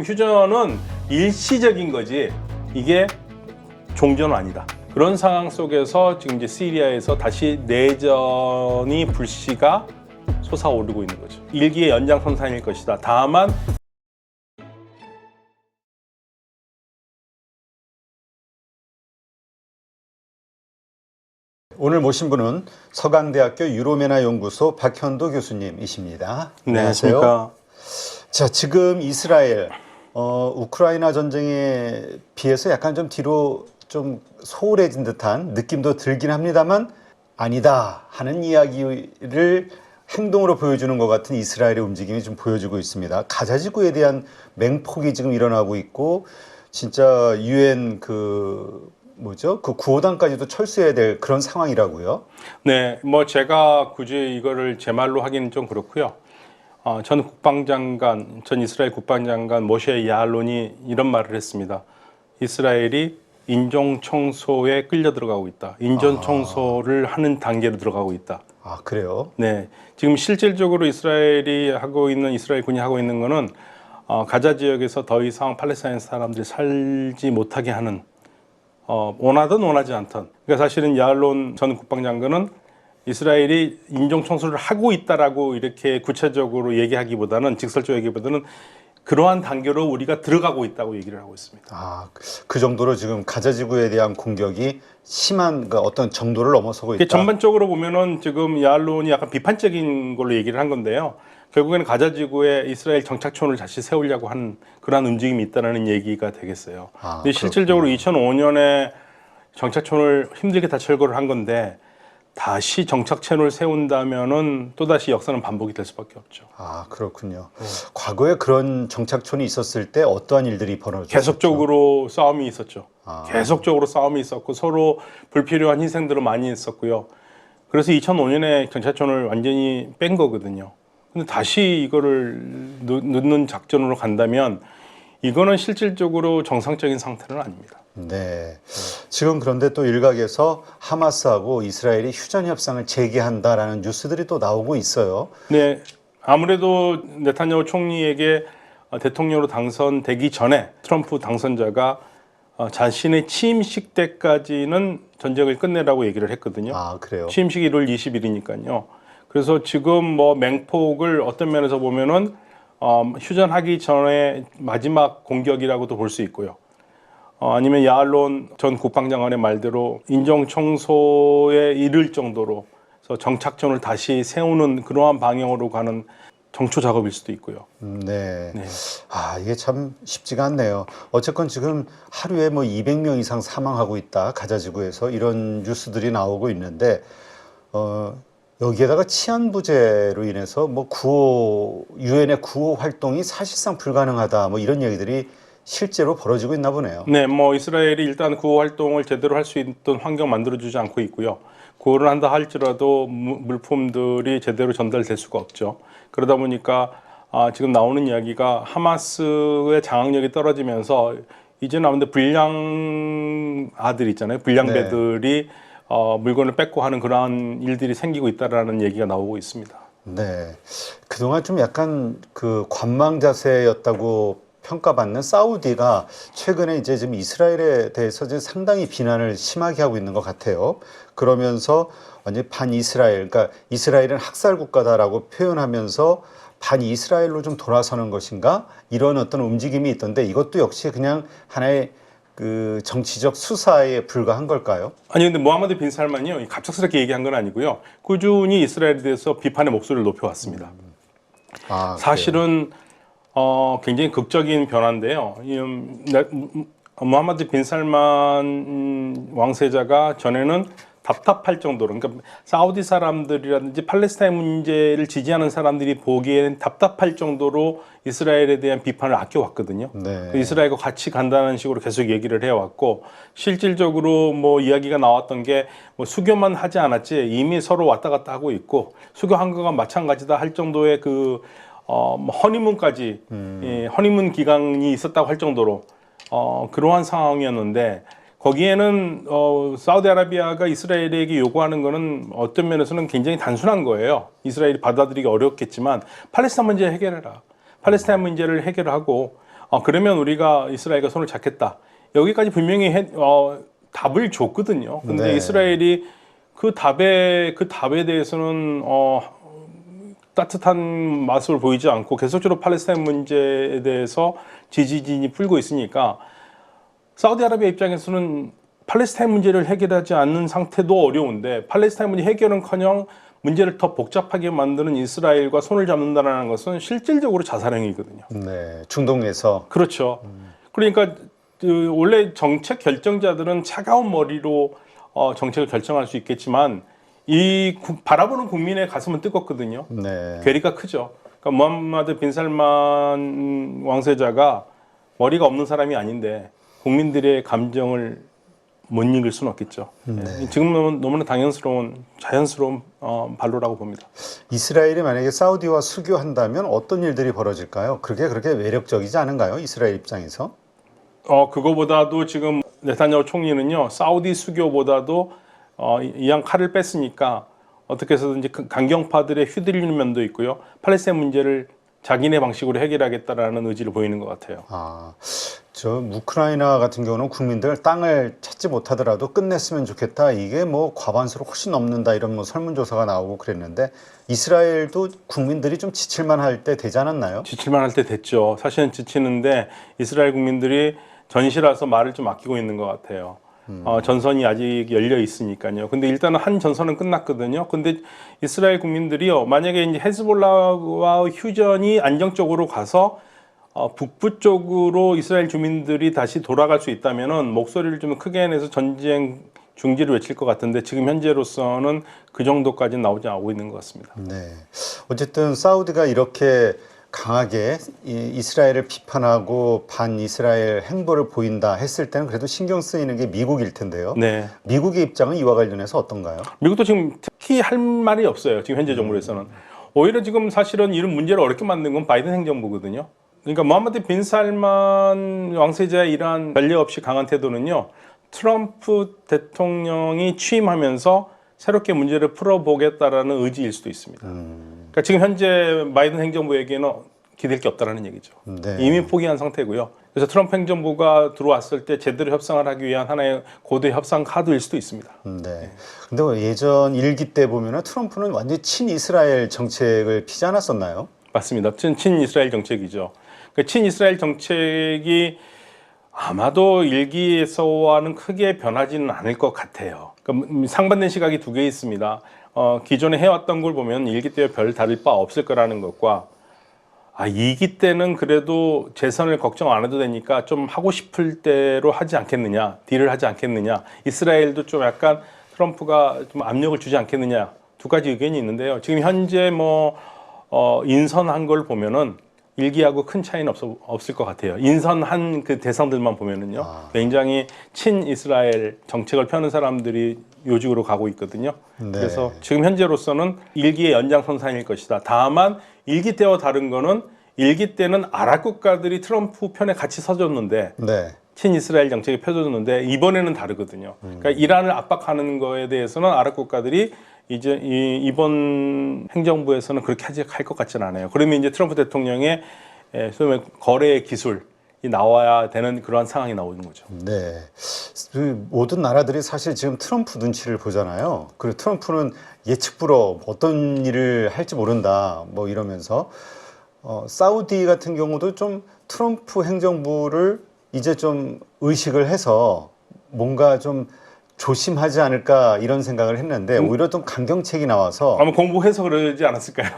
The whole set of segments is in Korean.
지금 휴전은 일시적인 거지 이게 종전은 아니다. 그런 상황 속에서 지금 이제 시리아에서 다시 내전이 불씨가 솟아오르고 있는 거죠. 일기의 연장선상일 것이다. 다만 오늘 모신 분은 서강대학교 유로메나 연구소 박현도 교수님이십니다. 네, 안녕하세요. 안녕하십니까. 자, 지금 이스라엘 우크라이나 전쟁에 비해서 약간 좀 뒤로 좀 소홀해진 듯한 느낌도 들긴 합니다만 아니다 하는 이야기를 행동으로 보여주는 것 같은 이스라엘의 움직임이 좀 보여지고 있습니다. 가자 지구에 대한 맹폭이 지금 일어나고 있고 진짜 유엔 그 구호단까지도 철수해야 될 그런 상황이라고요. 네, 뭐 제가 굳이 이거를 제 말로 하기는 좀 그렇고요. 전 이스라엘 국방장관 모셰 야알론이 이런 말을 했습니다. 이스라엘이 인종 청소에 끌려 들어가고 있다. 인종 청소를 하는 단계로 들어가고 있다. 아, 그래요? 네, 지금 실질적으로 이스라엘 군이 하고 있는 거는 가자 지역에서 더 이상 팔레스타인 사람들이 살지 못하게 하는 원하든 원하지 않든. 그러니까 사실은 야알론 전 국방장관은 이스라엘이 인종 청소를 하고 있다라고 이렇게 구체적으로 얘기하기보다는 직설적으로 얘기보다는 그러한 단계로 우리가 들어가고 있다고 얘기를 하고 있습니다. 아, 그 정도로 지금 가자 지구에 대한 공격이 심한 어떤 정도를 넘어서고 있다. 전반적으로 보면은 지금 야알론이 약간 비판적인 걸로 얘기를 한 건데요. 결국에는 가자 지구에 이스라엘 정착촌을 다시 세우려고 하는 그러한 움직임이 있다는 얘기가 되겠어요. 근데 실질적으로 2005년에 정착촌을 힘들게 다 철거를 한 건데 다시 정착촌을 세운다면은 또다시 역사는 반복이 될 수밖에 없죠. 아, 그렇군요. 과거에 그런 정착촌이 있었을 때 어떠한 일들이 벌어졌죠? 계속적으로 싸움이 있었죠. 계속적으로 싸움이 있었고 서로 불필요한 희생들을 많이 했었고요. 그래서 2005년에 정착촌을 완전히 뺀 거거든요. 근데 다시 이거를 넣는 작전으로 간다면 이거는 실질적으로 정상적인 상태는 아닙니다. 네. 지금 그런데 또 일각에서 하마스하고 이스라엘이 휴전 협상을 재개한다라는 뉴스들이 또 나오고 있어요. 네, 아무래도 네타냐후 총리에게 대통령으로 당선되기 전에 트럼프 당선자가 자신의 취임식 때까지는 전쟁을 끝내라고 얘기를 했거든요. 아, 그래요? 취임식이 1월 20일이니까요. 그래서 지금 뭐 맹폭을 어떤 면에서 보면은 휴전하기 전에 마지막 공격이라고도 볼 수 있고요. 아니면 야알론 전 국방장관의 말대로 인종 청소에 이를 정도로 정착촌을 다시 세우는 그러한 방향으로 가는 정초 작업일 수도 있고요. 네. 네. 아, 이게 참 쉽지가 않네요. 어쨌건 지금 하루에 뭐 200명 이상 사망하고 있다. 가자 지구에서 이런 뉴스들이 나오고 있는데 여기에다가 치안부재로 인해서 뭐 유엔의 구호 활동이 사실상 불가능하다. 뭐 이런 얘기들이 실제로 벌어지고 있나 보네요. 네, 뭐 이스라엘이 일단 구호 활동을 제대로 할 수 있던 환경 만들어주지 않고 있고요. 구호를 한다 할지라도 물품들이 제대로 전달될 수가 없죠. 그러다 보니까 지금 나오는 이야기가 하마스의 장악력이 떨어지면서 이제는 아무래도 불량아들 있잖아요. 불량배들이 물건을 뺏고 하는 그러한 일들이 생기고 있다라는 얘기가 나오고 있습니다. 네, 그동안 좀 약간 그 관망 자세였다고 평가받는 사우디가 최근에 이제 지금 이스라엘에 대해서 지금 상당히 비난을 심하게 하고 있는 것 같아요. 그러면서 완전히 반이스라엘, 그러니까 이스라엘은 학살 국가다라고 표현하면서 반이스라엘로 좀 돌아서는 것인가 이런 어떤 움직임이 있던데 이것도 역시 그냥 하나의 그 정치적 수사에 불과한 걸까요? 아니 근데 모하마드 빈 살만이요 갑작스럽게 얘기한 건 아니고요. 꾸준히 이스라엘에 대해서 비판의 목소리를 높여왔습니다. 사실은 굉장히 극적인 변화인데요. 모하마드 빈 살만 왕세자가 전에는 답답할 정도로, 그러니까 사우디 사람들이라든지 팔레스타인 문제를 지지하는 사람들이 보기에는 답답할 정도로 이스라엘에 대한 비판을 아껴왔거든요. 네. 이스라엘과 같이 간다는 식으로 계속 얘기를 해왔고, 실질적으로 뭐 이야기가 나왔던 게 뭐 수교만 하지 않았지 이미 서로 왔다 갔다 하고 있고, 수교한 거가 마찬가지다 할 정도의 그 허니문까지 허니문 기간이 있었다고 할 정도로 그러한 상황이었는데, 거기에는 사우디아라비아가 이스라엘에게 요구하는 거는 어떤 면에서는 굉장히 단순한 거예요. 이스라엘이 받아들이기 어렵겠지만 팔레스타인 문제 해결해라. 팔레스타인 문제를 해결하고 그러면 우리가 이스라엘과 손을 잡겠다. 여기까지 분명히 답을 줬거든요. 근데 네. 이스라엘이 그 답에 대해서는 따뜻한 맛을 보이지 않고 계속적으로 팔레스타인 문제에 대해서 지지진이 풀고 있으니까 사우디아라비아 입장에서는 팔레스타인 문제를 해결하지 않는 상태도 어려운데 팔레스타인 문제 해결은커녕 문제를 더 복잡하게 만드는 이스라엘과 손을 잡는다는 것은 실질적으로 자살행위거든요. 네, 중동에서. 그렇죠. 그러니까 원래 정책 결정자들은 차가운 머리로 정책을 결정할 수 있겠지만 바라보는 국민의 가슴은 뜨겁거든요. 네. 괴리가 크죠. 그러니까 무함마드 빈 살만 왕세자가 머리가 없는 사람이 아닌데 국민들의 감정을 못 읽을 수는 없겠죠. 지금은 너무나 자연스러운 발로라고 봅니다. 이스라엘이 만약에 사우디와 수교한다면 어떤 일들이 벌어질까요? 그게 그렇게 매력적이지 않은가요? 이스라엘 입장에서? 그거보다도 지금 네타냐후 총리는요, 사우디 수교보다도 이왕 칼을 뺐으니까 어떻게 해서든지 강경파들의 휘둘리는 면도 있고요. 팔레스타인 문제를 자기네 방식으로 해결하겠다라는 의지를 보이는 것 같아요. 저 우크라이나 같은 경우는 국민들 땅을 찾지 못하더라도 끝냈으면 좋겠다. 이게 뭐 과반수로 훨씬 넘는다 이런 뭐 설문조사가 나오고 그랬는데 이스라엘도 국민들이 좀 지칠만 할 때 되지 않았나요? 지칠만 할 때 됐죠. 사실은 지치는데 이스라엘 국민들이 전시라서 말을 좀 아끼고 있는 것 같아요. 전선이 아직 열려 있으니까요. 근데 일단은 한 전선은 끝났거든요. 근데 이스라엘 국민들이요, 만약에 이제 헤즈볼라와 휴전이 안정적으로 가서 북부 쪽으로 이스라엘 주민들이 다시 돌아갈 수 있다면은 목소리를 좀 크게 내서 전쟁 중지를 외칠 것 같은데 지금 현재로서는 그 정도까지는 나오지 않고 있는 것 같습니다. 네. 어쨌든 사우디가 이렇게 강하게 이스라엘을 비판하고 반이스라엘 행보를 보인다 했을 때는 그래도 신경 쓰이는 게 미국일 텐데요. 네. 미국의 입장은 이와 관련해서 어떤가요? 미국도 지금 특히 할 말이 없어요. 지금 현재 정부에서는. 오히려 지금 사실은 이런 문제를 어렵게 만든 건 바이든 행정부거든요. 그러니까 무함마드 빈 살만 왕세자의 이러한 전례 없이 강한 태도는요, 트럼프 대통령이 취임하면서 새롭게 문제를 풀어보겠다라는 의지일 수도 있습니다. 그러니까 지금 현재 바이든 행정부에게는 기댈 게 없다라는 얘기죠. 네. 이미 포기한 상태고요. 그래서 트럼프 행정부가 들어왔을 때 제대로 협상을 하기 위한 하나의 고도의 협상 카드일 수도 있습니다. 네. 근데 예전 일기 때 보면은 트럼프는 완전히 친이스라엘 정책을 피지 않았었나요? 맞습니다. 친이스라엘 정책이죠. 그 친이스라엘 정책이 아마도 일기에서와는 크게 변하지는 않을 것 같아요. 그러니까 상반된 시각이 두 개 있습니다. 기존에 해왔던 걸 보면 일기 때와 별 다를 바 없을 거라는 것과 2기 때는 그래도 재선을 걱정 안 해도 되니까 좀 하고 싶을 대로 하지 않겠느냐, 딜을 하지 않겠느냐, 이스라엘도 좀 약간 트럼프가 좀 압력을 주지 않겠느냐, 두 가지 의견이 있는데요. 지금 현재 인선한 걸 보면은 일기하고 큰 차이는 없을 것 같아요. 인선한 그 대상들만 보면은요, 굉장히 친이스라엘 정책을 펴는 사람들이 요직으로 가고 있거든요. 네. 그래서 지금 현재로서는 일기의 연장선상일 것이다. 다만 일기 때와 다른 거는 일기 때는 아랍 국가들이 트럼프 편에 같이 서줬는데 네. 친이스라엘 정책이 펴졌는데 이번에는 다르거든요. 그러니까 이란을 압박하는 거에 대해서는 아랍 국가들이 이제 이번 행정부에서는 그렇게 할 것 같지는 않아요. 그러면 이제 트럼프 대통령의 소위 거래 기술이 나와야 되는 그러한 상황이 나오는 거죠. 네. 그 모든 나라들이 사실 지금 트럼프 눈치를 보잖아요. 그리고 트럼프는 예측 불허 어떤 일을 할지 모른다 뭐 이러면서 사우디 같은 경우도 좀 트럼프 행정부를 이제 좀 의식을 해서 뭔가 좀 조심하지 않을까 이런 생각을 했는데 오히려 좀 강경책이 나와서 아마 공부해서 그러지 않았을까요?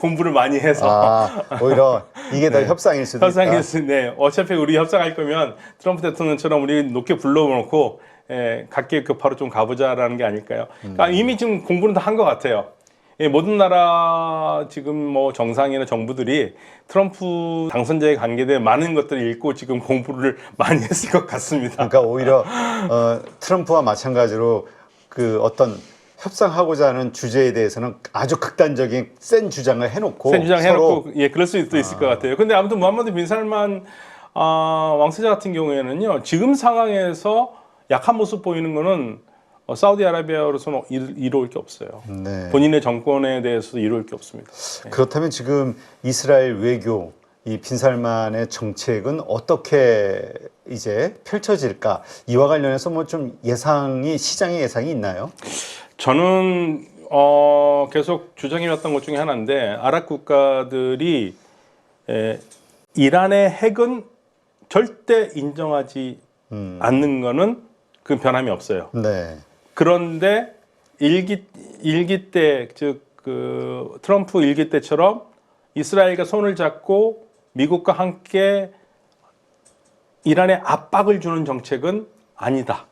공부를 많이 해서. 오히려 이게 더 네. 협상일 수도 있다. 네. 어차피 우리 협상할 거면 트럼프 대통령처럼 우리 높게 불러놓고 각계 급파로 좀 가보자라는 게 아닐까요? 그러니까 이미 지금 공부는 다 한 것 같아요. 모든 나라 지금 정상이나 정부들이 트럼프 당선자에 관계된 많은 것들을 읽고 지금 공부를 많이 했을 것 같습니다. 그러니까 오히려 트럼프와 마찬가지로 그 어떤 협상하고자 하는 주제에 대해서는 아주 극단적인 센 주장을 해놓고 그럴 수도 있을 것 같아요. 근데 아무튼 무함마드 빈 살만 왕세자 같은 경우에는요, 지금 상황에서 약한 모습 보이는 거는 사우디아라비아로서는 이로울 게 없어요. 네. 본인의 정권에 대해서도 이로울 게 없습니다. 그렇다면 지금 이스라엘 외교 이 빈살만의 정책은 어떻게 이제 펼쳐질까? 이와 관련해서 뭐 좀 시장의 예상이 있나요? 저는 계속 주장해왔던 것 중에 하나인데 아랍 국가들이 이란의 핵은 절대 인정하지 않는 거는 그 변함이 없어요. 네. 그런데 일기 때, 즉 그 트럼프 일기 때처럼 이스라엘과 손을 잡고 미국과 함께 이란에 압박을 주는 정책은 아니다.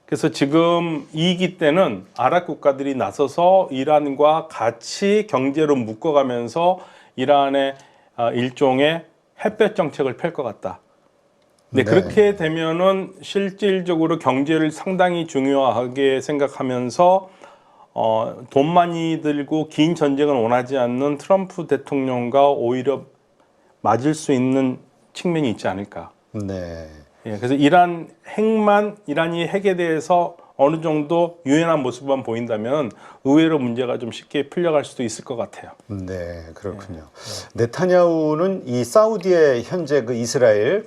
그래서 지금 2기 때는 아랍 국가들이 나서서 이란과 같이 경제로 묶어가면서 이란의 일종의 햇볕 정책을 펼 것 같다. 네, 그렇게 되면은 실질적으로 경제를 상당히 중요하게 생각하면서 돈 많이 들고 긴 전쟁을 원하지 않는 트럼프 대통령과 오히려 맞을 수 있는 측면이 있지 않을까. 네. 예, 그래서 이란이 핵에 대해서 어느 정도 유연한 모습만 보인다면 의외로 문제가 좀 쉽게 풀려갈 수도 있을 것 같아요. 네, 그렇군요. 네타냐후는 이 사우디의 현재 그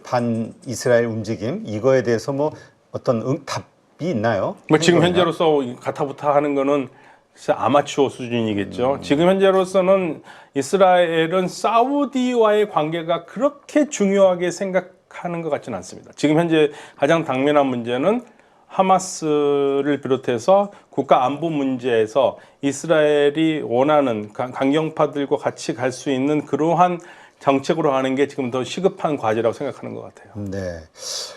반 이스라엘 움직임 이거에 대해서 뭐 어떤 답이 있나요? 뭐 지금 현재로서 가타부타 하는 거는 진짜 아마추어 수준이겠죠. 지금 현재로서는 이스라엘은 사우디와의 관계가 그렇게 중요하게 생각하는 것 같지는 않습니다. 지금 현재 가장 당면한 문제는 하마스를 비롯해서 국가 안보 문제에서 이스라엘이 원하는 강경파들과 같이 갈 수 있는 그러한 정책으로 가는 게 지금 더 시급한 과제라고 생각하는 것 같아요. 네.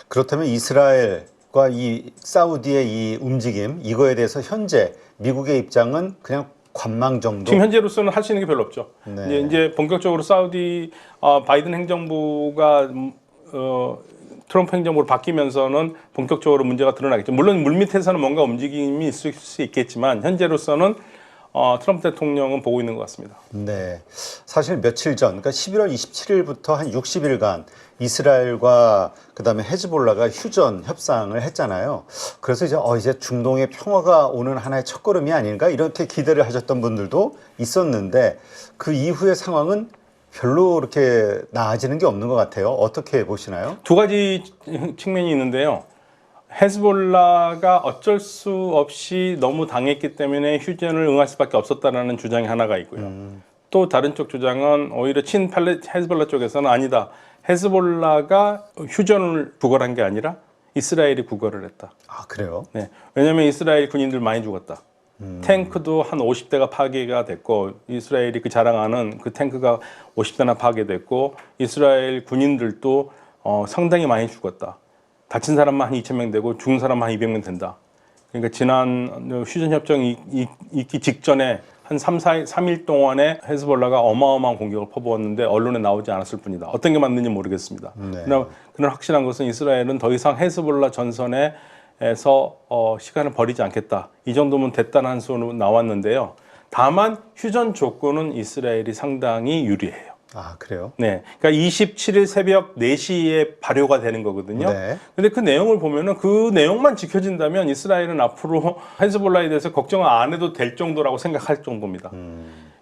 그렇다면 이스라엘과 이 사우디의 이 움직임 이거에 대해서 현재 미국의 입장은 그냥 관망 정도? 지금 현재로서는 할 수 있는 게 별로 없죠. 네. 이제 본격적으로 사우디 바이든 행정부가 트럼프 행정부로 바뀌면서는 본격적으로 문제가 드러나겠죠. 물론 물밑에서는 뭔가 움직임이 있을 수 있겠지만 현재로서는 트럼프 대통령은 보고 있는 것 같습니다. 네. 사실 며칠 전, 그러니까 11월 27일부터 한 60일간 이스라엘과 그다음에 헤즈볼라가 휴전 협상을 했잖아요. 그래서 이제 중동의 평화가 오는 하나의 첫걸음이 아닌가 이렇게 기대를 하셨던 분들도 있었는데 그 이후의 상황은 별로 그렇게 나아지는 게 없는 것 같아요. 어떻게 보시나요? 두 가지 측면이 있는데요. 헤즈볼라가 어쩔 수 없이 너무 당했기 때문에 휴전을 응할 수밖에 없었다라는 주장이 하나가 있고요. 또 다른 쪽 주장은 오히려 헤즈볼라 쪽에서는 아니다. 헤즈볼라가 휴전을 구걸한 게 아니라 이스라엘이 구걸을 했다. 아, 그래요? 네. 왜냐하면 이스라엘 군인들 많이 죽었다. 탱크도 한 50대가 파괴가 됐고 이스라엘이 그 자랑하는 그 탱크가 50대나 파괴됐고 이스라엘 군인들도 상당히 많이 죽었다. 다친 사람만 한 2,000명 되고 죽은 사람만 한 200명 된다. 그러니까 지난 휴전 협정이 있기 직전에 한 3일 동안에 헤즈볼라가 어마어마한 공격을 퍼부었는데 언론에 나오지 않았을 뿐이다. 어떤 게 맞는지 모르겠습니다. 네. 그러나 확실한 것은 이스라엘은 더 이상 헤즈볼라 전선에서 시간을 버리지 않겠다. 이 정도면 됐다는 한수로 나왔는데요. 다만 휴전 조건은 이스라엘이 상당히 유리해요. 아, 그래요? 네. 그러니까 27일 새벽 4시에 발효가 되는 거거든요. 네. 근데 그 내용을 보면은 그 내용만 지켜진다면 이스라엘은 앞으로 헤즈볼라에 대해서 걱정을 안 해도 될 정도라고 생각할 정도입니다.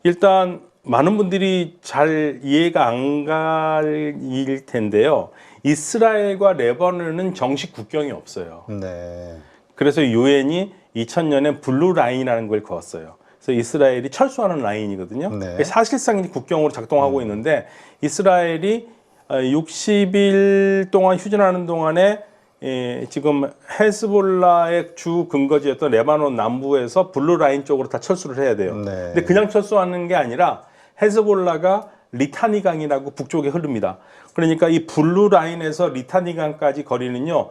일단 많은 분들이 잘 이해가 안 갈 텐데요. 이스라엘과 레바논은 정식 국경이 없어요. 네. 그래서 유엔이 2000년에 블루 라인이라는 걸 그었어요. 그래서 이스라엘이 철수하는 라인이거든요. 네. 사실상 국경으로 작동하고 있는데 이스라엘이 60일 동안 휴전하는 동안에 지금 헤즈볼라의 주 근거지였던 레바논 남부에서 블루 라인 쪽으로 다 철수를 해야 돼요. 네. 근데 그냥 철수하는 게 아니라 헤즈볼라가 리타니 강이라고 북쪽에 흐릅니다. 그러니까 이 블루 라인에서 리타니 강까지 거리는요.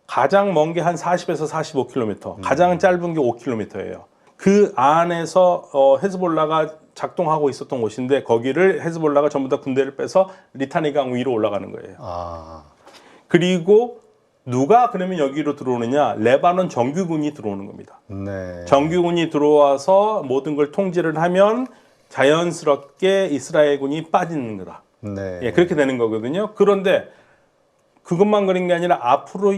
가장 먼 게 한 40에서 45km, 가장 짧은 게 5km예요. 그 안에서 헤즈볼라가 작동하고 있었던 곳인데 거기를 헤즈볼라가 전부 다 군대를 빼서 리타니 강 위로 올라가는 거예요. 아. 그리고 누가 그러면 여기로 들어오느냐? 레바논 정규군이 들어오는 겁니다. 네. 정규군이 들어와서 모든 걸 통제를 하면 자연스럽게 이스라엘군이 빠지는 거다. 네. 예, 그렇게 되는 거거든요. 그런데 그것만 그런 게 아니라 앞으로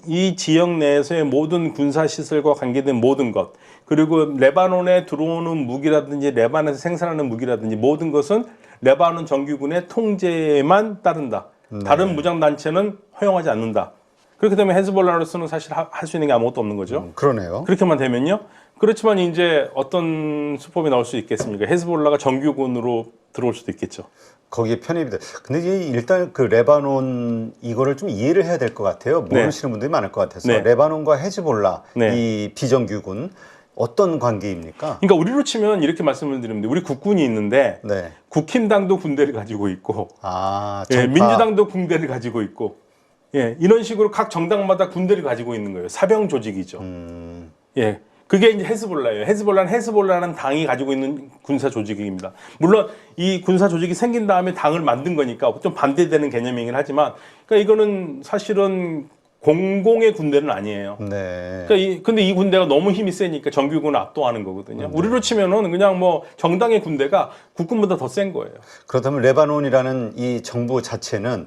이 지역 내에서의 모든 군사시설과 관계된 모든 것, 그리고 레바논에 들어오는 무기라든지 레바논에서 생산하는 무기라든지 모든 것은 레바논 정규군의 통제에만 따른다. 다른 무장 단체는 허용하지 않는다. 그렇게 되면 헤즈볼라로서는 사실 할 수 있는 게 아무것도 없는 거죠. 그러네요. 그렇게만 되면요. 그렇지만 이제 어떤 수법이 나올 수 있겠습니까? 헤즈볼라가 정규군으로 들어올 수도 있겠죠. 거기에 편입이 돼. 근데 이제 일단 그 레바논 이거를 좀 이해를 해야 될 것 같아요. 모르시는 분들이 많을 것 같아서. 네. 레바논과 헤즈볼라 네. 이 비정규군 어떤 관계입니까? 그러니까 우리로 치면 이렇게 말씀을 드리면 우리 국군이 있는데 네. 국힘당도 군대를 가지고 있고 아, 예, 정파. 민주당도 군대를 가지고 있고 예, 이런 식으로 각 정당마다 군대를 가지고 있는 거예요. 사병 조직이죠. 예, 그게 이제 헤즈볼라예요. 헤즈볼라는 당이 가지고 있는 군사 조직입니다. 물론 이 군사 조직이 생긴 다음에 당을 만든 거니까 좀 반대되는 개념이긴 하지만, 그러니까 이거는 사실은 공공의 군대는 아니에요. 네. 그러니까 근데 이 군대가 너무 힘이 세니까 정규군을 압도하는 거거든요. 우리로 치면은 그냥 뭐 정당의 군대가 국군보다 더 센 거예요. 그렇다면 레바논이라는 이 정부 자체는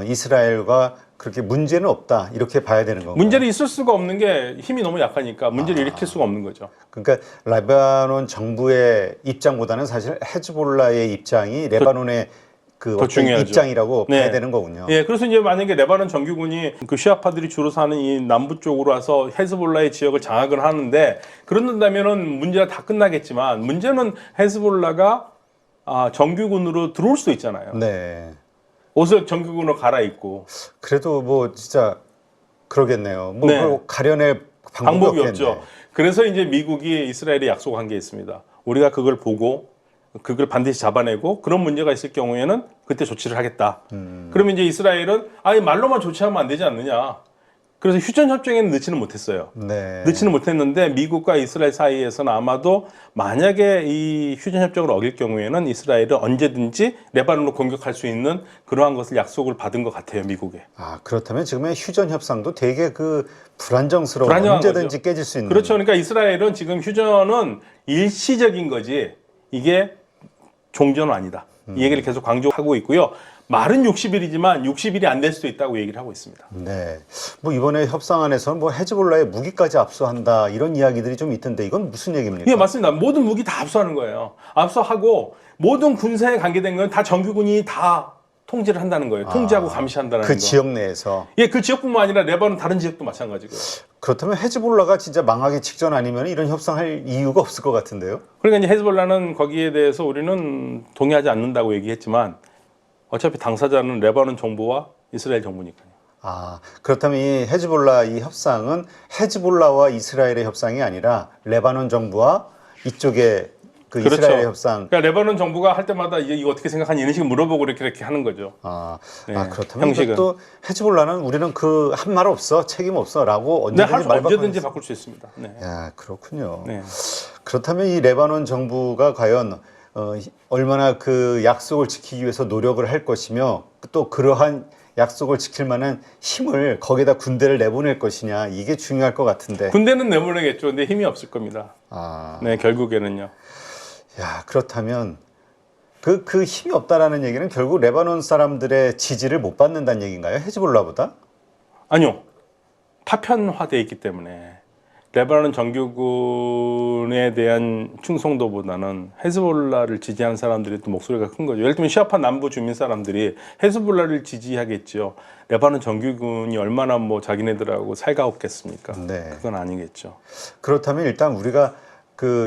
이스라엘과 그렇게 문제는 없다 이렇게 봐야 되는 건가요? 문제는 있을 수가 없는 게 힘이 너무 약하니까 문제를 일으킬 수가 없는 거죠. 그러니까 레바논 정부의 입장보다는 사실 헤즈볼라의 입장이 레바논의 그 더 어떤 중요하죠. 입장이라고 네. 봐야 되는 거군요. 예, 그래서 이제 만약에 레바논 정규군이 그 시아파들이 주로 사는 이 남부 쪽으로 와서 헤즈볼라의 지역을 장악을 하는데 그런다면은 문제가 다 끝나겠지만 문제는 헤즈볼라가 정규군으로 들어올 수도 있잖아요. 네. 옷을 정규군으로 갈아입고 그래도 뭐 진짜 그러겠네요. 뭐 네. 그걸 가려낼 방법이 없겠네. 없죠. 그래서 이제 미국이 이스라엘에 약속한 게 있습니다. 우리가 그걸 보고 그걸 반드시 잡아내고 그런 문제가 있을 경우에는 그때 조치를 하겠다. 그러면 이제 이스라엘은 아예 말로만 조치하면 안 되지 않느냐. 그래서 휴전 협정에는 넣지는 못했어요. 네. 넣지는 못했는데 미국과 이스라엘 사이에서는 아마도 만약에 이 휴전 협정을 어길 경우에는 이스라엘은 언제든지 레바논으로 공격할 수 있는 그러한 것을 약속을 받은 것 같아요, 미국에. 그렇다면 지금의 휴전 협상도 되게 그 불안정스러운 불안정한 언제든지 거죠. 깨질 수 있는. 그렇죠. 그러니까 이스라엘은 지금 휴전은 일시적인 거지 이게 종전은 아니다. 이 얘기를 계속 강조하고 있고요. 말은 60일이지만 60일이 안 될 수도 있다고 얘기를 하고 있습니다. 네. 뭐 이번에 협상안에서는 뭐 헤즈볼라의 무기까지 압수한다 이런 이야기들이 좀 있던데 이건 무슨 얘기입니까? 예, 맞습니다. 모든 무기 다 압수하는 거예요. 압수하고 모든 군사에 관계된 건 다 정규군이 다 통제를 한다는 거예요. 통제하고 감시한다는 그 거. 지역 내에서. 예, 그 지역뿐만 아니라 레바논 다른 지역도 마찬가지고요. 그렇다면 헤즈볼라가 진짜 망하기 직전 아니면 이런 협상할 이유가 없을 것 같은데요? 그러니까 이제 헤즈볼라는 거기에 대해서 우리는 동의하지 않는다고 얘기했지만 어차피 당사자는 레바논 정부와 이스라엘 정부니까요. 그렇다면 이 헤즈볼라 이 협상은 헤즈볼라와 이스라엘의 협상이 아니라 레바논 정부와 이쪽의 그 그렇죠. 이스라엘의 협상. 그러니까 레바논 정부가 할 때마다 이거 어떻게 생각하니 이런 식으로 물어보고 이렇게 하는 거죠. 네, 그렇다면 형식은. 또 헤즈볼라는 우리는 그 한 말 없어 책임 없어라고 네, 언제든지 말바꾸는. 언제든지 바꿀 수 있습니다. 네. 야, 그렇군요. 네. 그렇다면 이 레바논 정부가 과연 얼마나 그 약속을 지키기 위해서 노력을 할 것이며 또 그러한 약속을 지킬 만한 힘을 거기다 군대를 내보낼 것이냐 이게 중요할 것 같은데. 군대는 내보내겠죠. 근데 힘이 없을 겁니다. 네, 결국에는요. 야, 그렇다면 그 힘이 없다라는 얘기는 결국 레바논 사람들의 지지를 못 받는다는 얘기인가요? 헤즈볼라보다? 아니요. 파편화되어 있기 때문에 레바논 정규군에 대한 충성도보다는 헤즈볼라를 지지하는 사람들이 또 목소리가 큰 거죠. 예를 들면 시아파 남부 주민 사람들이 헤즈볼라를 지지하겠죠. 레바논 정규군이 얼마나 뭐 자기네들하고 살가웠겠습니까? 네. 그건 아니겠죠. 그렇다면 일단 우리가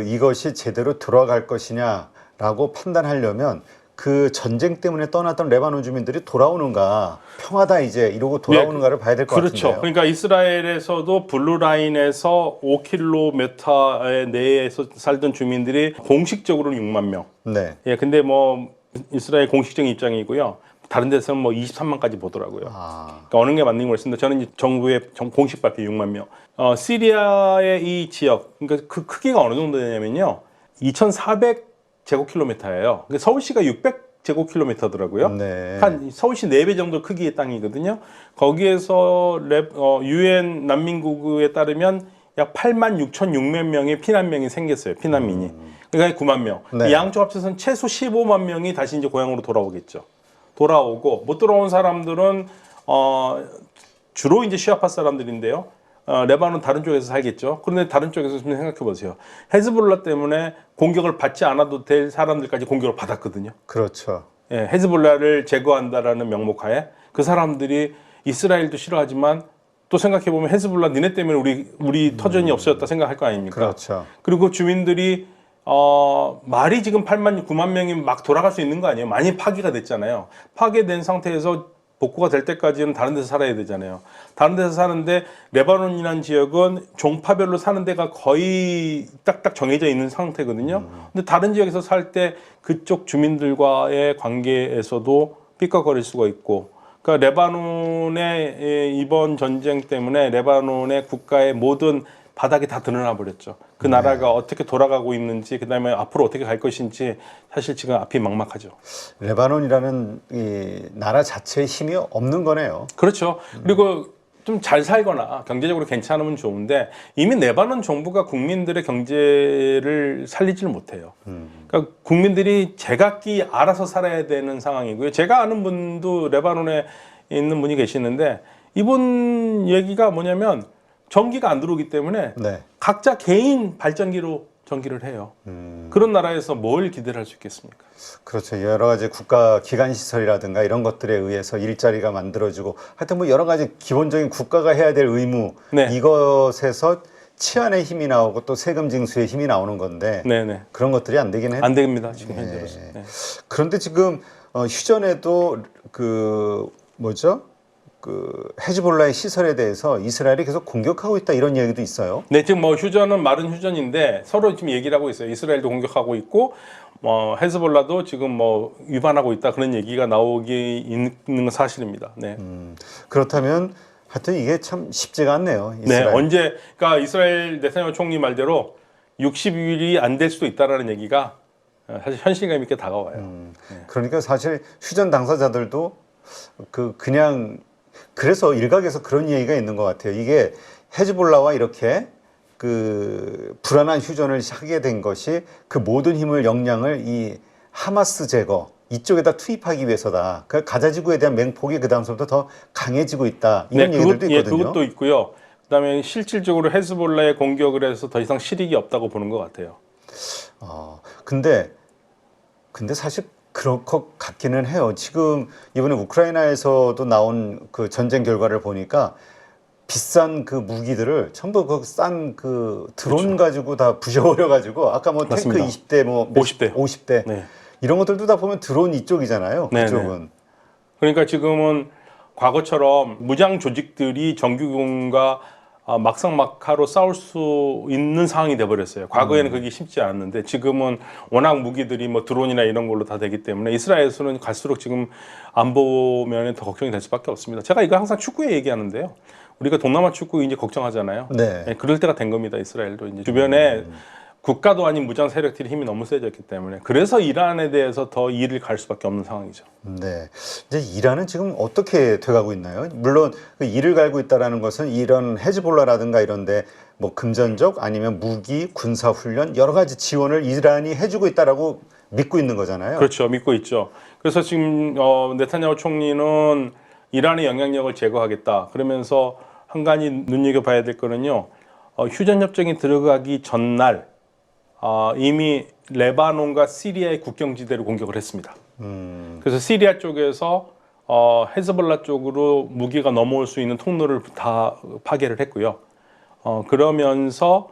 이것이 제대로 돌아갈 것이냐라고 판단하려면 그 전쟁 때문에 떠났던 레바논 주민들이 돌아오는가, 평화다 이제 이러고 돌아오는가를 봐야 될 것 그렇죠. 같은데요. 그러니까 이스라엘에서도 블루라인에서 5km 내에서 살던 주민들이 공식적으로는 6만 명. 네. 예, 근데 뭐 이스라엘 공식적인 입장이고요. 다른 데서는 뭐 23만까지 보더라고요. 그러니까 어느 게 맞는 걸 모르겠습니다. 저는 이제 정부의 공식 발표 6만 명. 시리아의 이 지역, 그러니까 그 크기가 어느 정도 되냐면요. 2,400제곱킬로미터예요. 그러니까 서울시가 600제곱킬로미터더라고요. 네. 한 서울시 4배 정도 크기의 땅이거든요. 거기에서 유엔 난민구구에 따르면 약 86,600만 명의 피난민이 생겼어요. 피난민이. 그러니까 9만 명. 네. 이 양쪽 합쳐서는 최소 15만 명이 다시 이제 고향으로 돌아오겠죠. 돌아오고 못 돌아온 사람들은 주로 이제 시아파 사람들인데요. 레바논 다른 쪽에서 살겠죠. 그런데 다른 쪽에서 좀 생각해 보세요. 헤즈볼라 때문에 공격을 받지 않아도 될 사람들까지 공격을 받았거든요. 그렇죠. 예, 헤즈볼라를 제거한다라는 명목하에 그 사람들이 이스라엘도 싫어하지만 또 생각해 보면 헤즈볼라 니네 때문에 우리 터전이 없어졌다 생각할 거 아닙니까? 그렇죠. 그리고 주민들이 말이 지금 8만 9만 명이 막 돌아갈 수 있는 거 아니에요? 많이 파괴가 됐잖아요. 파괴된 상태에서 복구가 될 때까지는 다른 데서 살아야 되잖아요. 다른 데서 사는데 레바논이라는 지역은 종파별로 사는 데가 거의 딱딱 정해져 있는 상태거든요. 근데 다른 지역에서 살 때 그쪽 주민들과의 관계에서도 삐걱거릴 수가 있고, 그러니까 레바논의 이번 전쟁 때문에 레바논의 국가의 모든 바닥이 다 드러나 버렸죠. 그 나라가 어떻게 돌아가고 있는지, 그다음에 앞으로 어떻게 갈 것인지 사실 지금 앞이 막막하죠. 레바논이라는 이 나라 자체의 힘이 없는 거네요. 그렇죠. 그리고 좀 잘 살거나 경제적으로 괜찮으면 좋은데 이미 레바논 정부가 국민들의 경제를 살리지를 못해요. 그러니까 국민들이 제각기 알아서 살아야 되는 상황이고요. 제가 아는 분도 레바논에 있는 분이 계시는데 이분 얘기가 뭐냐면 전기가 안 들어오기 때문에 네. 각자 개인 발전기로 전기를 해요. 그런 나라에서 뭘 기대를 할 수 있겠습니까? 그렇죠. 여러 가지 국가 기관 시설이라든가 이런 것들에 의해서 일자리가 만들어지고 하여튼 뭐 여러 가지 기본적인 국가가 해야 될 의무 네. 이것에서 치안의 힘이 나오고 또 세금 징수의 힘이 나오는 건데 네네. 그런 것들이 안 되긴 해요. 안 됩니다. 지금 현재로서. 네. 그런데 지금 휴전에도 그 뭐죠? 그 헤즈볼라의 시설에 대해서 이스라엘이 계속 공격하고 있다 이런 얘기도 있어요. 네, 지금 뭐 휴전은 말은 휴전인데 서로 지금 얘기를 하고 있어요. 이스라엘도 공격하고 있고, 헤즈볼라도 지금 뭐 위반하고 있다 그런 얘기가 나오기 있는 건 사실입니다. 네. 그렇다면 하여튼 이게 참 쉽지가 않네요. 네, 이스라엘. 그러니까 이스라엘 네타냐후 총리 말대로 60일이 안 될 수도 있다라는 얘기가 사실 현실감 있게 다가와요. 그러니까 사실 휴전 당사자들도 그냥 그래서 일각에서 그런 얘기가 있는 것 같아요. 이게 헤즈볼라와 이렇게 그 불안한 휴전을 하게 된 것이 그 모든 힘을 역량을 이 하마스 제거 이쪽에다 투입하기 위해서다. 그 가자 지구에 대한 맹폭이 그 다음부터 더 강해지고 있다. 이런 얘기들도 있거든요. 그것도 있고요. 그다음에 실질적으로 헤즈볼라에 공격을 해서 더 이상 실익이 없다고 보는 것 같아요. 근데 사실 그럴 것 같기는 해요. 지금 이번에 우크라이나에서도 나온 그 전쟁 결과를 보니까 비싼 그 무기들을 전부 그 싼 그 드론 그렇죠. 가지고 다 부셔버려 가지고 아까 뭐 맞습니다. 탱크 20대 뭐 50대 네. 이런 것들도 다 보면 드론 이쪽이잖아요. 네, 그쪽은. 그러니까 지금은 과거처럼 무장 조직들이 정규군과 막상막하로 싸울 수 있는 상황이 돼버렸어요. 과거에는 그게 쉽지 않았는데 지금은 워낙 무기들이 뭐 드론이나 이런 걸로 다 되기 때문에 이스라엘에서는 갈수록 지금 안보 면에 더 걱정이 될 수밖에 없습니다. 제가 이거 항상 축구에 얘기하는데요. 우리가 동남아 축구 이제 걱정하잖아요. 네. 네, 그럴 때가 된 겁니다. 이스라엘도 이제 주변에 국가도 아닌 무장 세력들이 힘이 너무 세졌기 때문에 그래서 이란에 대해서 더 이를 갈 수밖에 없는 상황이죠. 네. 이제 이란은 지금 어떻게 돼가고 있나요? 물론 그 이를 갈고 있다라는 것은 이런 헤즈볼라라든가 이런데 뭐 금전적 아니면 무기, 군사 훈련 여러 가지 지원을 이란이 해주고 있다라고 믿고 있는 거잖아요. 그렇죠. 믿고 있죠. 그래서 지금 네타냐후 총리는 이란의 영향력을 제거하겠다. 그러면서 한 가지 눈여겨봐야 될 거는요. 휴전 협정이 들어가기 전날 이미 레바논과 시리아의 국경지대를 공격을 했습니다. 그래서 시리아 쪽에서 헤즈볼라 쪽으로 무기가 넘어올 수 있는 통로를 다 파괴를 했고요. 그러면서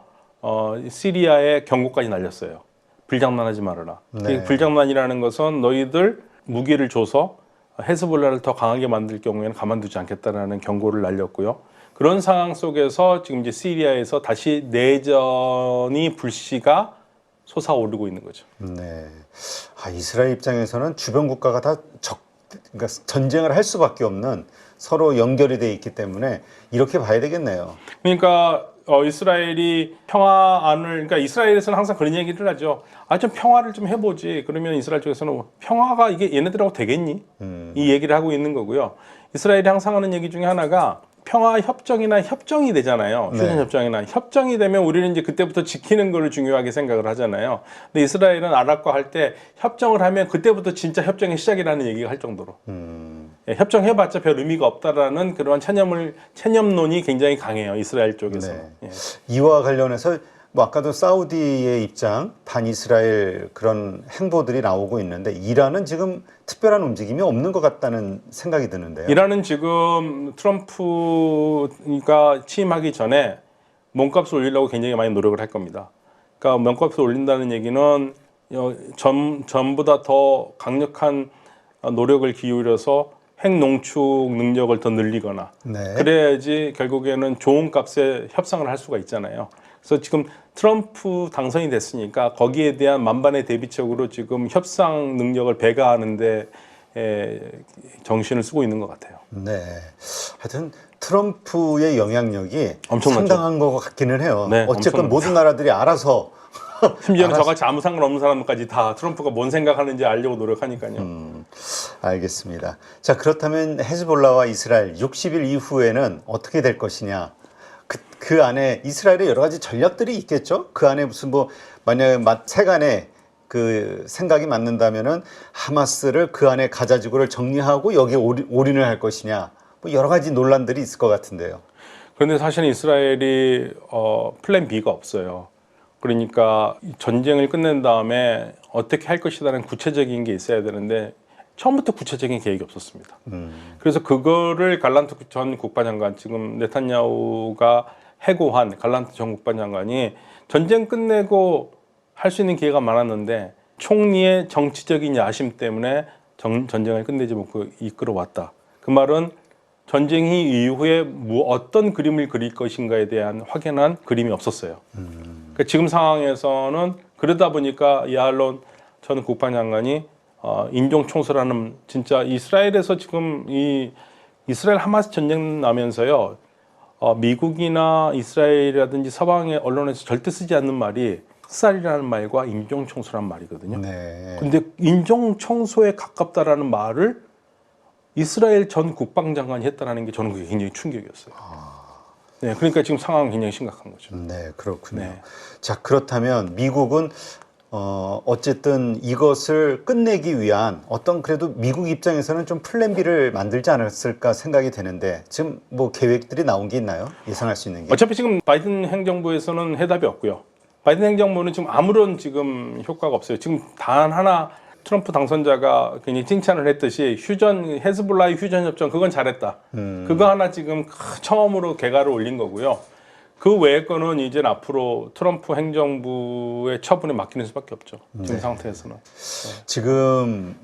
시리아에 경고까지 날렸어요. 불장난하지 말아라. 네. 불장난이라는 것은 너희들 무기를 줘서 헤즈볼라를 더 강하게 만들 경우에는 가만두지 않겠다라는 경고를 날렸고요. 그런 상황 속에서 지금 이제 시리아에서 다시 내전이 불씨가 솟아오르고 있는 거죠. 네. 이스라엘 입장에서는 주변 국가가 다 그러니까 전쟁을 할 수밖에 없는 서로 연결이 돼 있기 때문에 이렇게 봐야 되겠네요. 그러니까 이스라엘이 평화안을 그러니까 이스라엘에서는 항상 그런 얘기를 하죠. 좀 평화를 좀 해보지. 그러면 이스라엘 쪽에서는 평화가 이게 얘네들하고 되겠니? 이 얘기를 하고 있는 거고요. 이스라엘이 항상 하는 얘기 중에 하나가 평화 협정이나 협정이 되잖아요. 휴전 네. 협정이나 협정이 되면 우리는 이제 그때부터 지키는 걸 중요하게 생각을 하잖아요. 근데 이스라엘은 아랍과 할 때 협정을 하면 그때부터 진짜 협정의 시작이라는 얘기가 할 정도로. 협정해봤자 별 의미가 없다라는 그런 체념론이 굉장히 강해요. 이스라엘 쪽에서. 네. 예. 이와 관련해서 뭐 아까도 사우디의 입장, 반이스라엘 그런 행보들이 나오고 있는데 이란은 지금 특별한 움직임이 없는 것 같다는 생각이 드는데요. 이란은 지금 트럼프가 취임하기 전에 몸값을 올리려고 굉장히 많이 노력을 할 겁니다. 그러니까 몸값을 올린다는 얘기는 전보다 더 강력한 노력을 기울여서 핵농축 능력을 더 늘리거나 네. 그래야지 결국에는 좋은 값에 협상을 할 수가 있잖아요. 그래서 지금 트럼프 당선이 됐으니까 거기에 대한 만반의 대비책으로 지금 협상 능력을 배가하는데 정신을 쓰고 있는 것 같아요. 네. 하여튼 트럼프의 영향력이 엄청나죠. 상당한 것 같기는 해요. 네, 어쨌건 엄청나죠. 모든 나라들이 알아서 심지어는 저같이 아무 상관없는 사람까지 다 트럼프가 뭔 생각하는지 알려고 노력하니까요. 알겠습니다. 자, 그렇다면 헤즈볼라와 이스라엘 60일 이후에는 어떻게 될 것이냐? 그 안에 이스라엘의 여러 가지 전략들이 있겠죠? 그 안에 무슨 뭐 만약에 세간의 그 생각이 맞는다면은 하마스를 그 안에 가자지구를 정리하고 여기에 올인을 할 것이냐? 뭐 여러 가지 논란들이 있을 것 같은데요. 그런데 사실은 이스라엘이 플랜 B가 없어요. 그러니까 전쟁을 끝낸 다음에 어떻게 할 것이라는 구체적인 게 있어야 되는데 처음부터 구체적인 계획이 없었습니다. 그래서 그거를 갈란트 전 국방장관, 지금 네탄야후가 해고한 갈란트 전 국방장관이 전쟁 끝내고 할 수 있는 기회가 많았는데 총리의 정치적인 야심 때문에 전쟁을 끝내지 못하고 이끌어왔다. 그 말은 전쟁 이후에 어떤 그림을 그릴 것인가에 대한 확연한 그림이 없었어요. 그러니까 지금 상황에서는 그러다 보니까 야알론 전 국방장관이 인종 청소라는 진짜 이스라엘에서 지금 이 이스라엘 하마스 전쟁 나면서요 미국이나 이스라엘이라든지 서방의 언론에서 절대 쓰지 않는 말이 흑살이라는 말과 인종 청소라는 말이거든요. 네. 근데 인종 청소에 가깝다라는 말을 이스라엘 전 국방장관이 했다는 게 저는 그게 굉장히 충격이었어요. 네, 그러니까 지금 상황은 굉장히 심각한 거죠. 네, 그렇군요. 네. 자, 그렇다면 미국은 어쨌든 이것을 끝내기 위한 어떤 그래도 미국 입장에서는 좀 플랜 B를 만들지 않았을까 생각이 되는데 지금 뭐 계획들이 나온 게 있나요? 예상할 수 있는 게? 어차피 지금 바이든 행정부에서는 해답이 없고요. 바이든 행정부는 지금 아무런 지금 효과가 없어요. 지금 단 하나 트럼프 당선자가 굉장히 칭찬을 했듯이 헤즈볼라의 휴전 협정 그건 잘했다. 그거 하나 지금 처음으로 개가를 올린 거고요. 그 외의 거는 이제 앞으로 트럼프 행정부의 처분에 맡기는 수밖에 없죠. 지금 네. 상태에서는. 지금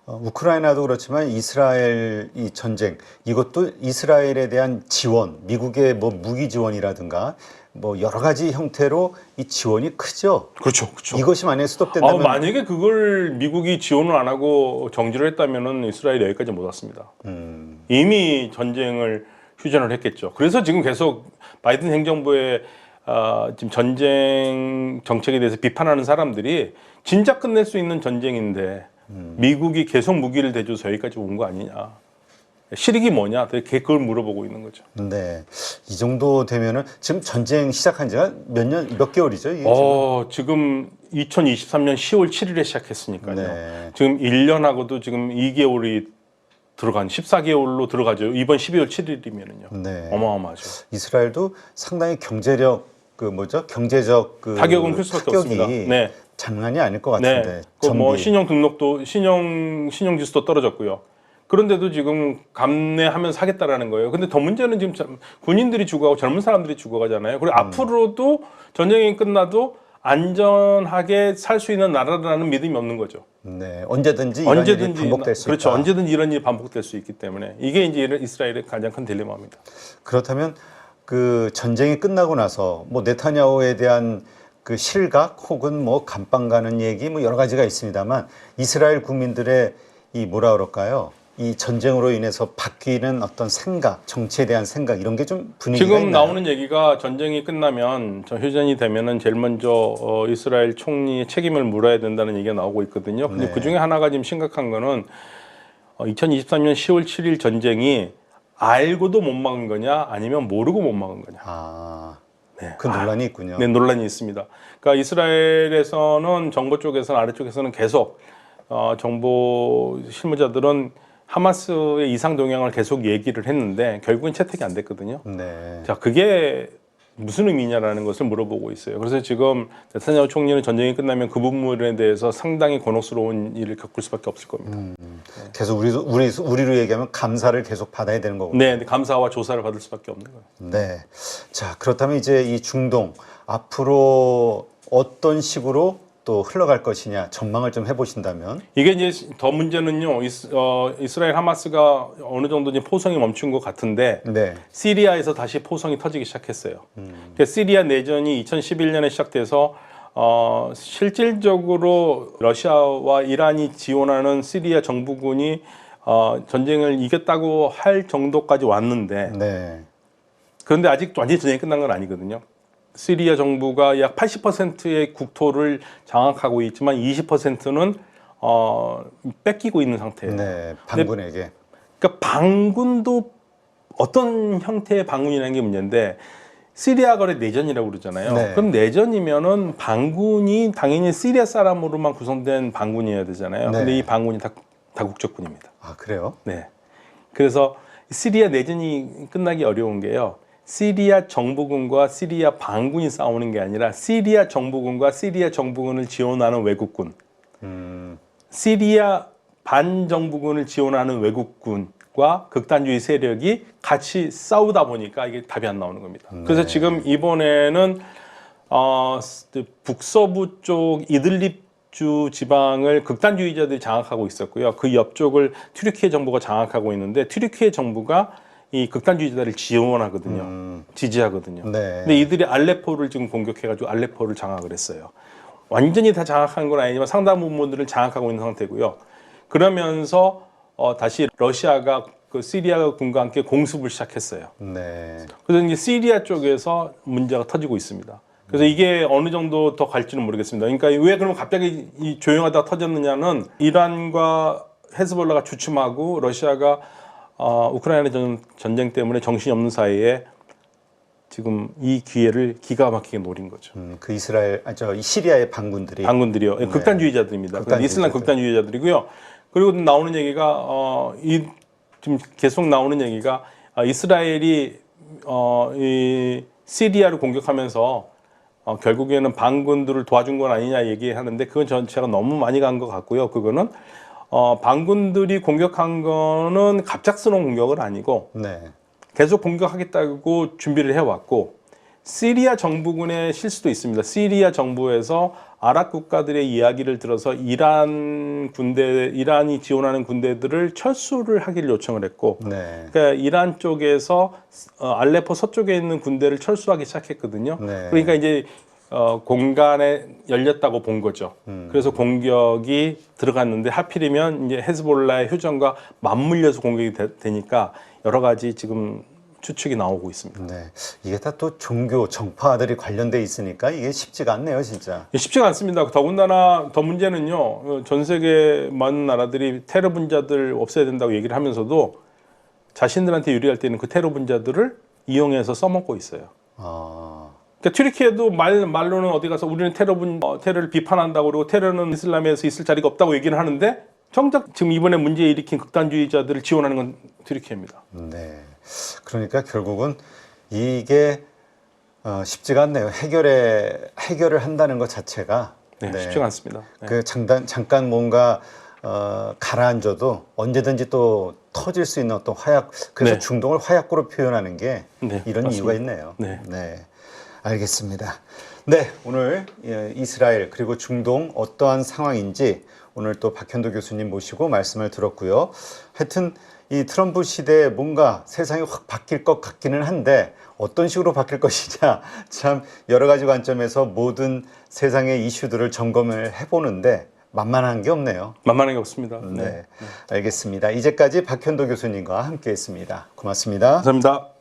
우크라이나도 그렇지만 이스라엘 이 전쟁 이것도 이스라엘에 대한 지원, 미국의 뭐 무기 지원이라든가 뭐 여러 가지 형태로 이 지원이 크죠. 그렇죠, 그렇죠. 이것이 만약에 스톱된다면 만약에 그걸 미국이 지원을 안 하고 정지를 했다면은 이스라엘이 여기까지 못 왔습니다. 이미 전쟁을 휴전을 했겠죠. 그래서 지금 계속 바이든 행정부의 지금 전쟁 정책에 대해서 비판하는 사람들이 진작 끝낼 수 있는 전쟁인데 미국이 계속 무기를 대줘서 여기까지 온 거 아니냐. 실익이 뭐냐? 그걸 물어보고 있는 거죠. 네, 이 정도 되면은 지금 전쟁 시작한 지가 몇 개월이죠? 이게 지금 2023년 10월 7일에 시작했으니까요. 네. 지금 1년하고도 지금 2개월이 들어간 14개월로 들어가죠. 이번 12월 7일이면은요. 네. 어마어마하죠. 이스라엘도 상당히 경제적 경제적 타격은 클 수밖에 없습니다. 네. 장난이 아닐 것 같은데. 네. 뭐 신용 등록도 신용 지수도 떨어졌고요. 그런데도 지금 감내하면서 하겠다라는 거예요. 근데 더 문제는 지금 군인들이 죽어가고 젊은 사람들이 죽어가잖아요. 그리고 앞으로도 전쟁이 끝나도 안전하게 살 수 있는 나라라는 믿음이 없는 거죠. 네, 언제든지 이런 일이 반복될 수 그렇죠. 있다. 언제든지 이런 일이 반복될 수 있기 때문에 이게 이제 이스라엘의 가장 큰 딜레마입니다. 그렇다면 그 전쟁이 끝나고 나서 뭐 네타냐후에 대한 그 실각 혹은 뭐 감방 가는 얘기 뭐 여러 가지가 있습니다만 이스라엘 국민들의 이 뭐라 그럴까요? 이 전쟁으로 인해서 바뀌는 어떤 생각, 정치에 대한 생각 이런 게 좀 분위기가 지금 있나요? 나오는 얘기가 전쟁이 끝나면 휴전이 되면은 제일 먼저 이스라엘 총리의 책임을 물어야 된다는 얘기가 나오고 있거든요. 근데 네. 그 중에 하나가 지금 심각한 거는 2023년 10월 7일 전쟁이 알고도 못 막은 거냐 아니면 모르고 못 막은 거냐. 네. 그 논란이 있군요. 네, 논란이 있습니다. 그러니까 이스라엘에서는 정보 쪽에서는 아래쪽에서는 계속 정보 실무자들은 하마스의 이상 동향을 계속 얘기를 했는데 결국은 채택이 안 됐거든요. 네. 자, 그게 무슨 의미냐라는 것을 물어보고 있어요. 그래서 지금 네타냐후 총리는 전쟁이 끝나면 그 부분에 대해서 상당히 곤혹스러운 일을 겪을 수밖에 없을 겁니다. 계속 우리로 얘기하면 감사를 계속 받아야 되는 거군요. 네, 감사와 조사를 받을 수밖에 없는 거예요. 네. 자, 그렇다면 이제 이 중동 앞으로 어떤 식으로 또 흘러갈 것이냐 전망을 좀 해보신다면. 이게 이제 더 문제는요. 이스라엘 하마스가 어느 정도 이제 포성이 멈춘 것 같은데 네. 시리아에서 다시 포성이 터지기 시작했어요. 그러니까 시리아 내전이 2011년에 시작돼서 실질적으로 러시아와 이란이 지원하는 시리아 정부군이 전쟁을 이겼다고 할 정도까지 왔는데 네. 그런데 아직 완전히 전쟁이 끝난 건 아니거든요. 시리아 정부가 약 80%의 국토를 장악하고 있지만 20%는 뺏기고 있는 상태예요. 네. 반군에게. 그러니까 반군도 어떤 형태의 반군이라는 게 문제인데 시리아가 내전이라고 그러잖아요. 네. 그럼 내전이면은 반군이 당연히 시리아 사람으로만 구성된 반군이어야 되잖아요. 네. 근데 이 반군이 다 국적군입니다. 아, 그래요? 네. 그래서 시리아 내전이 끝나기 어려운 게요. 시리아 정부군과 시리아 반군이 싸우는 게 아니라 시리아 정부군과 시리아 정부군을 지원하는 외국군, 시리아 반정부군을 지원하는 외국군과 극단주의 세력이 같이 싸우다 보니까 이게 답이 안 나오는 겁니다. 그래서 지금 이번에는 북서부 쪽 이들립주 지방을 극단주의자들이 장악하고 있었고요. 그 옆쪽을 튀르키예 정부가 장악하고 있는데 튀르키예 정부가 이 극단주의자들을 지원하거든요. 지지하거든요. 네. 근데 이들이 알레포를 지금 공격해가지고 알레포를 장악을 했어요. 완전히 다 장악한 건 아니지만 상당 부분들을 장악하고 있는 상태고요. 그러면서 다시 러시아가 그 시리아 군과 함께 공습을 시작했어요. 네. 그래서 이제 시리아 쪽에서 문제가 터지고 있습니다. 그래서 이게 어느 정도 더 갈지는 모르겠습니다. 그러니까 왜 그러면 갑자기 조용하다가 터졌느냐는 이란과 헤즈볼라가 주춤하고 러시아가 우크라이나 전쟁 때문에 정신이 없는 사이에 지금 이 기회를 기가 막히게 노린 거죠. 그 이 시리아의 반군들이. 반군들이요. 네. 극단주의자들입니다. 이슬람 극단주의자들이고요. 그리고 나오는 얘기가 지금 계속 나오는 얘기가 이스라엘이 이 시리아를 공격하면서 결국에는 반군들을 도와준 건 아니냐 얘기하는데 그건 전체가 너무 많이 간 것 같고요. 그거는 반군들이 공격한 거는 갑작스러운 공격은 아니고 네. 계속 공격하겠다고 준비를 해왔고 시리아 정부군의 실수도 있습니다. 시리아 정부에서 아랍 국가들의 이야기를 들어서 이란이 지원하는 군대들을 철수를 하기를 요청을 했고 네. 그러니까 이란 쪽에서 알레포 서쪽에 있는 군대를 철수하기 시작했거든요. 네. 그러니까 이제 공간에 열렸다고 본 거죠. 그래서 공격이 들어갔는데 하필이면 이제 헤즈볼라의 휴전과 맞물려서 공격이 되니까 여러 가지 지금 추측이 나오고 있습니다. 네. 이게 다 또 종교 정파들이 관련돼 있으니까 이게 쉽지가 않네요, 진짜. 쉽지가 않습니다. 더군다나 더 문제는요. 전 세계 많은 나라들이 테러 분자들 없애야 된다고 얘기를 하면서도 자신들한테 유리할 때는 그 테러 분자들을 이용해서 써먹고 있어요. 그러니까 튀르키예도 말로는 어디 가서 우리는 테러를 비판한다고 그러고 테러는 이슬람에서 있을 자리가 없다고 얘기를 하는데 정작 지금 이번에 문제 일으킨 극단주의자들을 지원하는 건 튀르키예입니다. 네. 그러니까 결국은 이게 쉽지가 않네요. 해결을 한다는 것 자체가. 네, 쉽지가 않습니다. 네. 그 잠깐 뭔가 가라앉아도 언제든지 또 터질 수 있는 어떤 화약. 그래서 네. 중동을 화약고로 표현하는 게 네, 이런 맞습니다. 이유가 있네요. 네. 네. 알겠습니다. 네, 오늘 이스라엘 그리고 중동 어떠한 상황인지 오늘 또 박현도 교수님 모시고 말씀을 들었고요. 하여튼 이 트럼프 시대에 뭔가 세상이 확 바뀔 것 같기는 한데 어떤 식으로 바뀔 것이냐 참 여러 가지 관점에서 모든 세상의 이슈들을 점검을 해보는데 만만한 게 없네요. 만만한 게 없습니다. 네, 알겠습니다. 이제까지 박현도 교수님과 함께했습니다. 고맙습니다. 감사합니다.